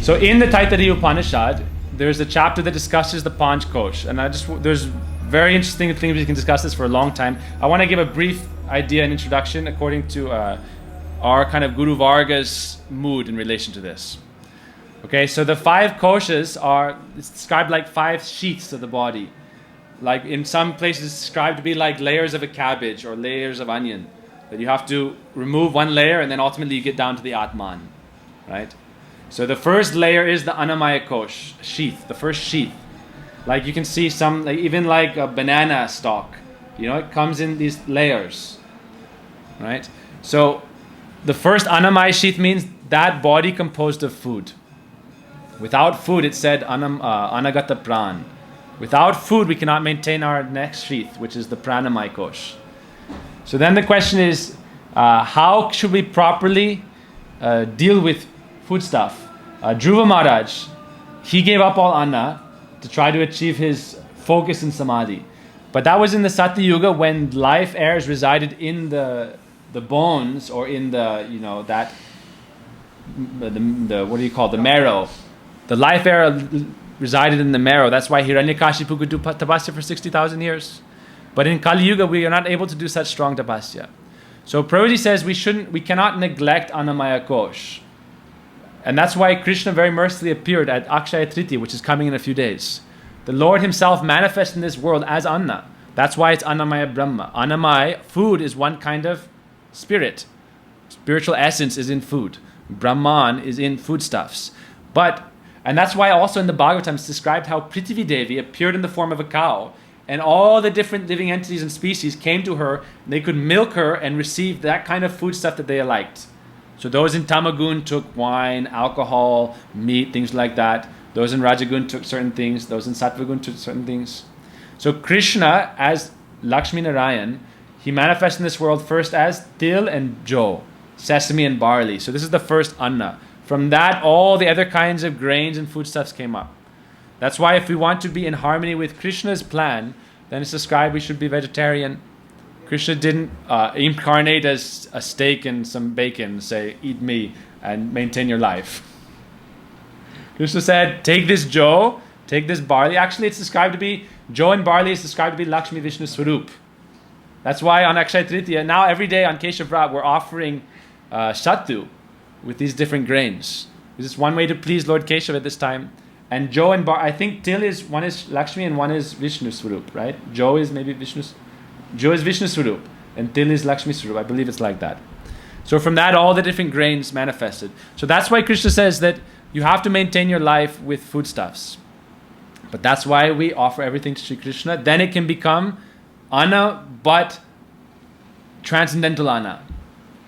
So in the Taittiriya Upanishad, there's a chapter that discusses the Pancakosa, and there's very interesting things. We can discuss this for a long time. I want to give a brief idea and introduction according to our kind of Guru Varga's mood in relation to this. Okay, so the 5 koshas it's described like 5 sheaths of the body. Like in some places it's described to be like layers of a cabbage or layers of onion. That you have to remove one layer and then ultimately you get down to the Atman. Right? So the first layer is the Annamaya Kosh, sheath, the first sheath. Like you can see some, like even like a banana stalk. It comes in these layers. Right? So the first Annamaya sheath means that body composed of food. Without food, it said Anagata Pran. Without food, we cannot maintain our next sheath, which is the Pranamaya Kosh. So then the question is, how should we properly deal with food stuff? Dhruva Maharaj, he gave up all Anna to try to achieve his focus in Samadhi. But that was in the Satya Yuga when life airs resided in the bones or in the marrow. The life air resided in the marrow. That's why Hiranyakashipu could do tapasya for 60,000 years. But in Kali Yuga, we are not able to do such strong tapasya. So Prabhuji says we cannot neglect Annamaya Kosh. And that's why Krishna very mercifully appeared at Akshaya Tritiya, which is coming in a few days. The Lord himself manifests in this world as Anna. That's why it's Annamaya Brahma. Annamaya, food, is one kind of spirit. Spiritual essence is in food. Brahman is in foodstuffs. And that's why also in the Bhagavatam it's described how Prithvi Devi appeared in the form of a cow, and all the different living entities and species came to her, and they could milk her and receive that kind of foodstuff that they liked. So those in Tamagun took wine, alcohol, meat, things like that. Those in Rajagun took certain things. Those in Sattvagun took certain things. So Krishna, as Lakshmi Narayan, he manifests in this world first as til and jo, sesame and barley. So this is the first Anna. From that, all the other kinds of grains and foodstuffs came up. That's why if we want to be in harmony with Krishna's plan, then it's described we should be vegetarian. Krishna didn't incarnate as a steak and some bacon, say, eat me and maintain your life. Krishna said, take this jo, take this barley. Actually, it's described to be, jo and barley is described to be Lakshmi Vishnu Swarup. That's why on Akshaya Tritiya, now every day on Keshav Vrat, we're offering sattu with these different grains. This is one way to please Lord Keshav at this time. And jo and I think till is, one is Lakshmi and one is Vishnu Swarup, right? Jo is maybe Vishnu Swarup and til is Lakshmi Swarup. I believe it's like that. So from that, all the different grains manifested. So that's why Krishna says that you have to maintain your life with foodstuffs. But that's why we offer everything to Sri Krishna. Then it can become Anna, but transcendental Anna.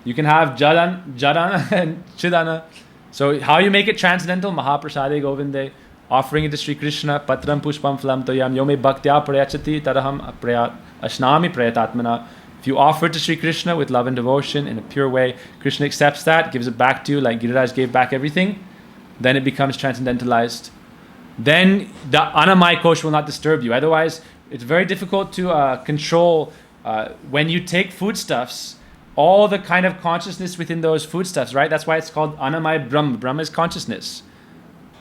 You can have Jadana and Chidana. So how you make it transcendental? Mahaprasade Govinde, offering it to Sri Krishna, Patram Pushpam Phalam Toyam, Yome Bhaktya Prayachati Taraham Ashnami Prayatatmana. If you offer it to Sri Krishna with love and devotion in a pure way, Krishna accepts that, gives it back to you like Giriraj gave back everything, then it becomes transcendentalized. Then the Annamaya Kosh will not disturb you. Otherwise, it's very difficult to control when you take foodstuffs, all the kind of consciousness within those foodstuffs, right? That's why it's called Annamaya Brahma. Brahma is consciousness,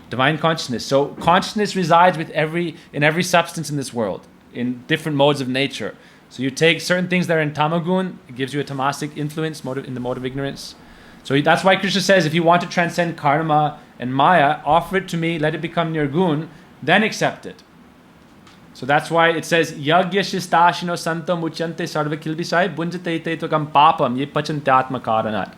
divine consciousness. So consciousness resides in every substance in this world, in different modes of nature. So you take certain things that are in tamagun, it gives you a tamasic influence in the mode of ignorance. So that's why Krishna says, if you want to transcend karma and maya, offer it to me, let it become nirgun, then accept it. So that's why it says, Yagya shistashino santam uchyante sarva kilbisai bunjate tetokam papam ye pachantyatma karanat.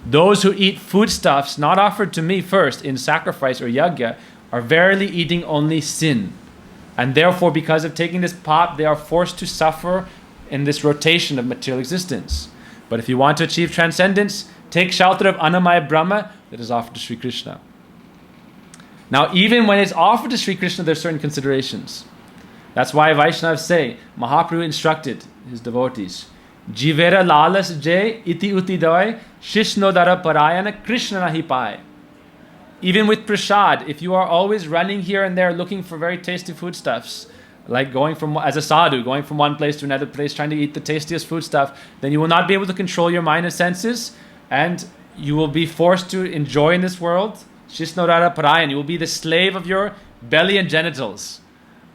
Those who eat foodstuffs not offered to me first in sacrifice or yagya are verily eating only sin. And therefore, because of taking this pap, they are forced to suffer in this rotation of material existence. But if you want to achieve transcendence, take shelter of Annamaya Brahma that is offered to Sri Krishna. Now, even when it's offered to Sri Krishna, there are certain considerations. That's why Vaishnavas say, Mahaprabhu instructed his devotees, Jivera lalas jay iti uti doi shishnodara parayana Krishna nahi pai. Even with prasad, if you are always running here and there looking for very tasty foodstuffs, like going from, as a sadhu, going from one place to another place, trying to eat the tastiest foodstuff, then you will not be able to control your mind and senses, and you will be forced to enjoy in this world Shisnorara Parayan. You will be the slave of your belly and genitals.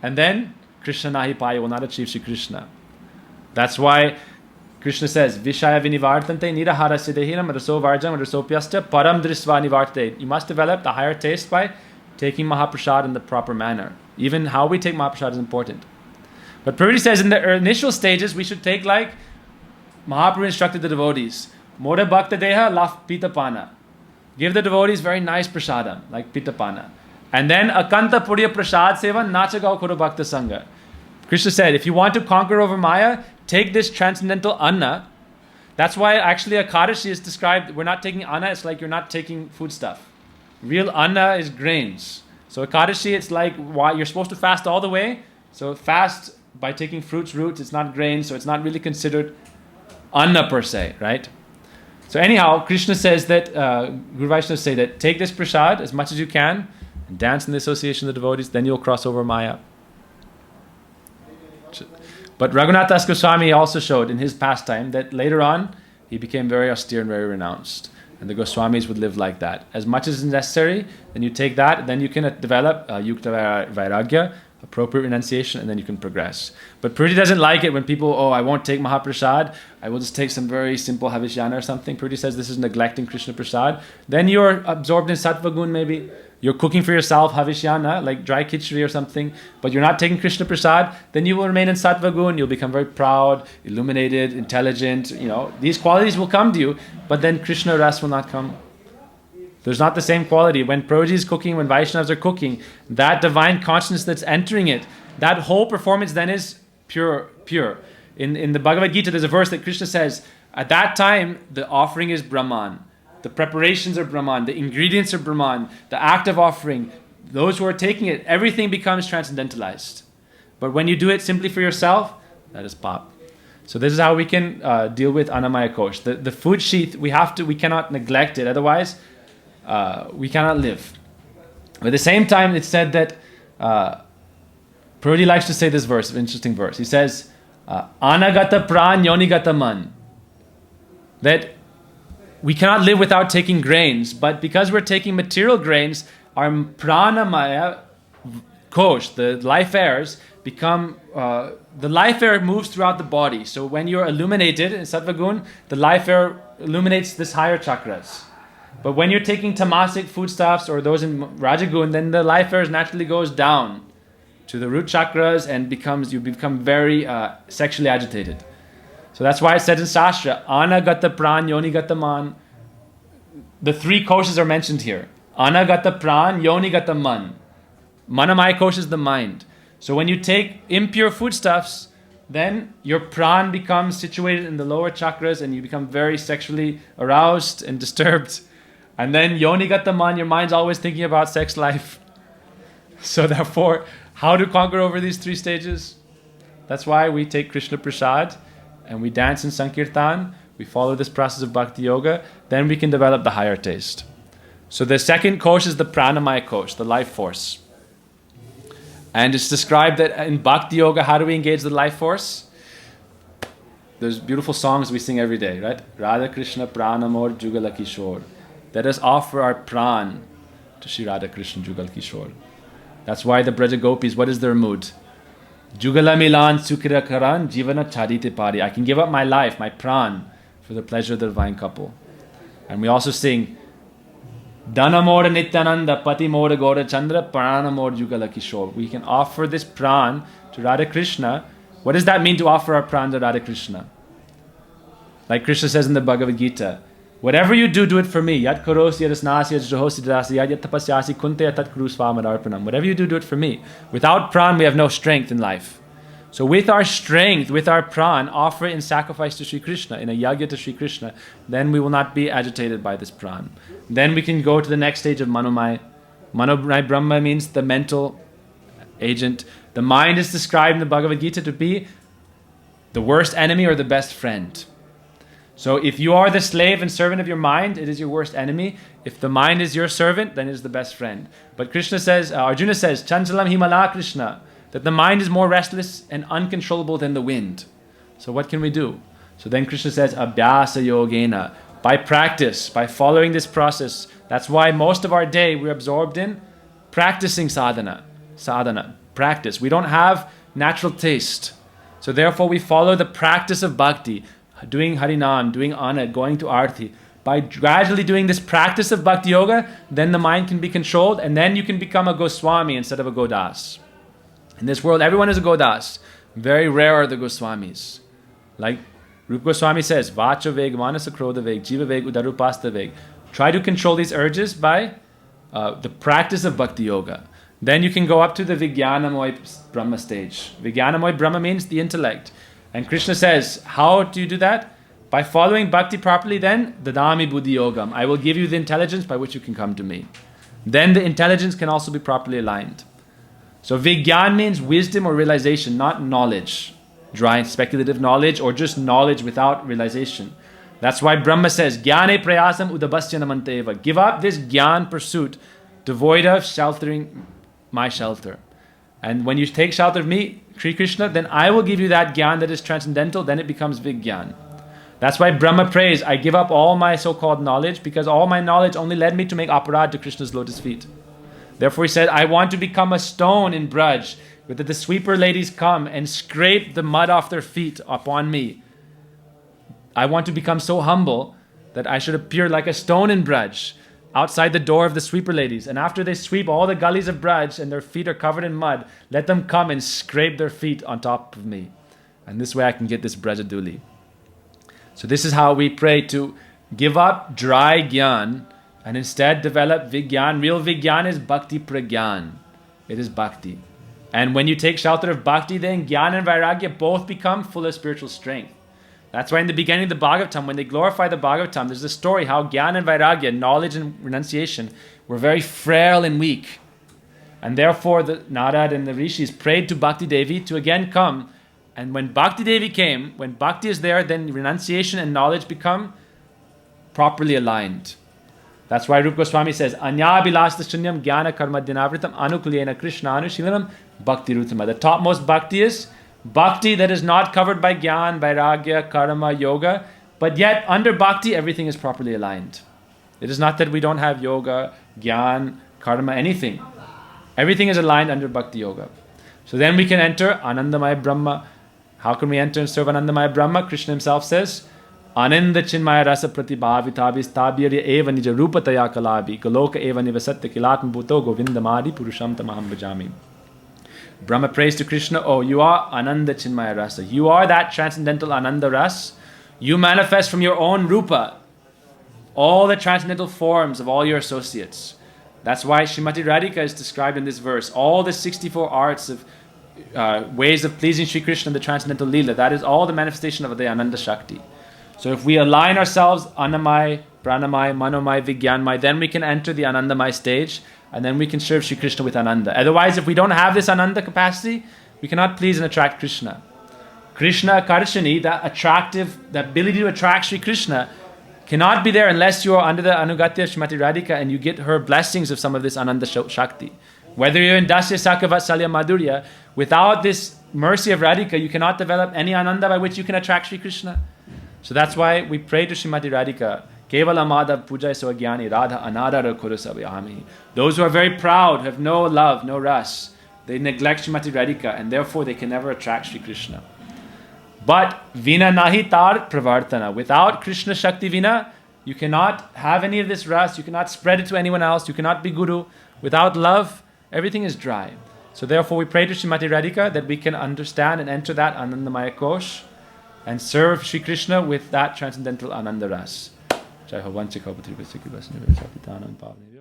And then Krishna nahi paya, will not achieve Shri Krishna. That's why Krishna says, Vishaya vinivartante nirahara siddhihina raso varjam rasopyasta param drisva nivartate. You must develop the higher taste by taking Mahaprasad in the proper manner. Even how we take Mahaprasad is important. But Prabhupada says in the initial stages, we should take like Mahaprabhu instructed the devotees. Moda bhakta deha laf pitapana. Give the devotees very nice prasadam, like pitapana. And then akanta purya prasad seva nachagao kuru bhakta sangha. Krishna said, if you want to conquer over Maya, take this transcendental anna. That's why actually Akadashi is described, we're not taking anna, it's like you're not taking food stuff. Real anna is grains. So Akadashi, it's like why you're supposed to fast all the way. So fast by taking fruits, roots, it's not grains, so it's not really considered anna per se, right? So anyhow, Krishna says that, Guru Vaishnavas say that, take this prasad as much as you can, and dance in the association of the devotees, then you'll cross over Maya. But Raghunath Das Goswami also showed in his pastime that later on, he became very austere and very renounced. And the Goswamis would live like that. As much as is necessary, then you take that, then you can develop Yukta Vairagya, appropriate renunciation, and then you can progress. But Purity doesn't like it when people, I won't take Mahaprasad, I will just take some very simple Havishyana or something. Purity says this is neglecting Krishna Prasad. Then you're absorbed in Sattva Gun maybe. You're cooking for yourself Havishyana, like dry khichdi or something, but you're not taking Krishna Prasad, then you will remain in Sattva Gun. You'll become very proud, illuminated, intelligent. These qualities will come to you, but then Krishna Ras will not come. There's not the same quality. When Prabhuji is cooking, when Vaishnavas are cooking, that divine consciousness that's entering it, that whole performance then is pure. In the Bhagavad Gita, there's a verse that Krishna says, at that time, the offering is Brahman. The preparations are Brahman. The ingredients are Brahman. The act of offering, those who are taking it, everything becomes transcendentalized. But when you do it simply for yourself, that is pop. So this is how we can deal with Annamaya Kosh. The food sheath, we cannot neglect it. Otherwise, we cannot live. But at the same time, it's said that Prabhuji likes to say this verse, an interesting verse. He says, Anagata pran yonigata man. That we cannot live without taking grains, but because we're taking material grains, our pranamaya kosh, the life airs, become, the life air moves throughout the body. So when you're illuminated in Sattva-gun, the life air illuminates this higher chakras. But when you're taking tamasic foodstuffs or those in Rajagun, then the life air naturally goes down to the root chakras and you become very sexually agitated. So that's why it said in Sastra, Anagata pran yonigata man. The three koshas are mentioned here. Anagata pran yonigata man. Manamaya kosha is the mind. So when you take impure foodstuffs, then your pran becomes situated in the lower chakras and you become very sexually aroused and disturbed. And then yonigata man, your mind's always thinking about sex life. So therefore, how to conquer over these three stages? That's why we take Krishna Prasad and we dance in Sankirtan, we follow this process of Bhakti Yoga, then we can develop the higher taste. So the second kosh is the Pranamaya kosh, the life force. And it's described that in Bhakti Yoga, how do we engage the life force? There's beautiful songs we sing every day, right? Radha Krishna Pranamor Jugala Kishore. Let us offer our pran to Shri Radha Krishna Jugal Kishore. That's why the Braja Gopis, what is their mood? Jugala Milan Sukira Karan Jivana Chadite Pari. I can give up my life, my pran, for the pleasure of the divine couple. And we also sing Dhanamora Nityananda Pati Mora Gaura Chandra Pranamor Jugala Kishore. We can offer this pran to Radha Krishna. What does that mean to offer our pran to Radha Krishna? Like Krishna says in the Bhagavad Gita, whatever you do, do it for me. Yat karosi yadasnasi yadjahosi dadasi yat tapasyasi kunte tat kurusvamadarpanam. Whatever you do, do it for me. Without pran, we have no strength in life. So with our strength, with our pran, offer it in sacrifice to Sri Krishna, in a yagya to Sri Krishna, then we will not be agitated by this pran. Then we can go to the next stage of Manomaya. Manomaya Brahma means the mental agent. The mind is described in the Bhagavad Gita to be the worst enemy or the best friend. So if you are the slave and servant of your mind, it is your worst enemy. If the mind is your servant, then it is the best friend. But Krishna says, Arjuna says, Chanchalam Himala Krishna, that the mind is more restless and uncontrollable than the wind. So what can we do? So then Krishna says, Abhyasa Yogena, by practice, by following this process. That's why most of our day we're absorbed in practicing sadhana, practice. We don't have natural taste. So therefore we follow the practice of bhakti, doing harinam, doing anand, going to arti. By gradually doing this practice of bhakti yoga, then the mind can be controlled, and then you can become a Goswami instead of a Godas. In this world, everyone is a Godas. Very rare are the Goswamis. Like Rupa Goswami says, Vacha veg, Manasa krodha veg, Jiva veg, Udarupasta veg. Try to control these urges by the practice of bhakti yoga. Then you can go up to the Vijnanamoy Brahma stage. Vijnanamoy Brahma means the intellect. And Krishna says, how do you do that? By following bhakti properly, then, dadami buddhi yogam. I will give you the intelligence by which you can come to me. Then the intelligence can also be properly aligned. So Vigyan means wisdom or realization, not knowledge. Dry and speculative knowledge or just knowledge without realization. That's why Brahma says, Jnane prayasam udabhasya namanteva. Give up this Jnana pursuit, devoid of sheltering my shelter. And when you take shelter of me, Sri Krishna, then I will give you that Jnana that is transcendental, then it becomes Vigyan. That's why Brahma prays, I give up all my so-called knowledge, because all my knowledge only led me to make aparad to Krishna's lotus feet. Therefore he said, I want to become a stone in Braj, that the sweeper ladies come and scrape the mud off their feet upon me. I want to become so humble that I should appear like a stone in Braj, outside the door of the sweeper ladies. And after they sweep all the gullies of Braj and their feet are covered in mud, let them come and scrape their feet on top of me. And this way I can get this Brajaduli. So this is how we pray to give up dry Gyan and instead develop Vigyan. Real Vigyan is Bhakti Pragyan. It is Bhakti. And when you take shelter of Bhakti, then Gyan and Vairagya both become full of spiritual strength. That's why in the beginning of the Bhagavatam, when they glorify the Bhagavatam, there's a story how Gyan and Vairagya, knowledge and renunciation, were very frail and weak. And therefore the Narad and the Rishis prayed to Bhakti Devi to again come. And when Bhakti Devi came, when Bhakti is there, then renunciation and knowledge become properly aligned. That's why Rupa Goswami says, Anya bilasta shunyam jnana karma dinavritam anukulena krishna anushilanam bhakti rutama. The topmost bhakti is bhakti that is not covered by Gyan, Vairagya, Karma, Yoga, but yet under bhakti everything is properly aligned. It is not that we don't have Yoga, Gyan, Karma, anything. Everything is aligned under Bhakti Yoga. So then we can enter Anandamaya Brahma. How can we enter and serve Anandamaya Brahma? Krishna himself says, Ananda Chinmaya Rasa Pratibhavitabhi Stabhirya Eva Nija Rupataya Kalabi Galoka Eva Nivasatya Kilatma Bhuto Govindamadi Purusham Tamaham Bhajami. Brahma prays to Krishna, oh, you are Ananda Chinmaya Rasa. You are that transcendental Ananda Ras. You manifest from your own Rupa all the transcendental forms of all your associates. That's why Srimati Radhika is described in this verse. All the 64 arts of ways of pleasing Sri Krishna, the transcendental Leela, that is all the manifestation of the Ananda Shakti. So if we align ourselves, Annamaya, Pranamaya, Manomaya, Vigyanmaya, then we can enter the Anandamaya stage, and then we can serve Sri Krishna with Ananda. Otherwise, if we don't have this Ananda capacity, we cannot please and attract Krishna. Krishna Karshani, the ability to attract Sri Krishna, cannot be there unless you are under the Anugatya Srimati Radhika and you get her blessings of some of this Ananda Shakti. Whether you're in Dasya Sakha Vatsalya Madhurya, without this mercy of Radhika, you cannot develop any Ananda by which you can attract Sri Krishna. So that's why we pray to Srimati Radhika, Kevala Madhav Pujai Soagyani Radha Anadara Kurusabhyami. Those who are very proud, have no love, no ras, they neglect Srimati Radhika and therefore they can never attract Sri Krishna. But Vina Nahi Tar Pravartana. Without Krishna Shakti Vina, you cannot have any of this ras, you cannot spread it to anyone else, you cannot be Guru. Without love, everything is dry. So therefore we pray to Srimati Radhika that we can understand and enter that Anandamaya Kosh and serve Sri Krishna with that transcendental Ananda Ras. Jai Ho Vanchika Patrika Sikhi Vasni Vesapitanam Pavni.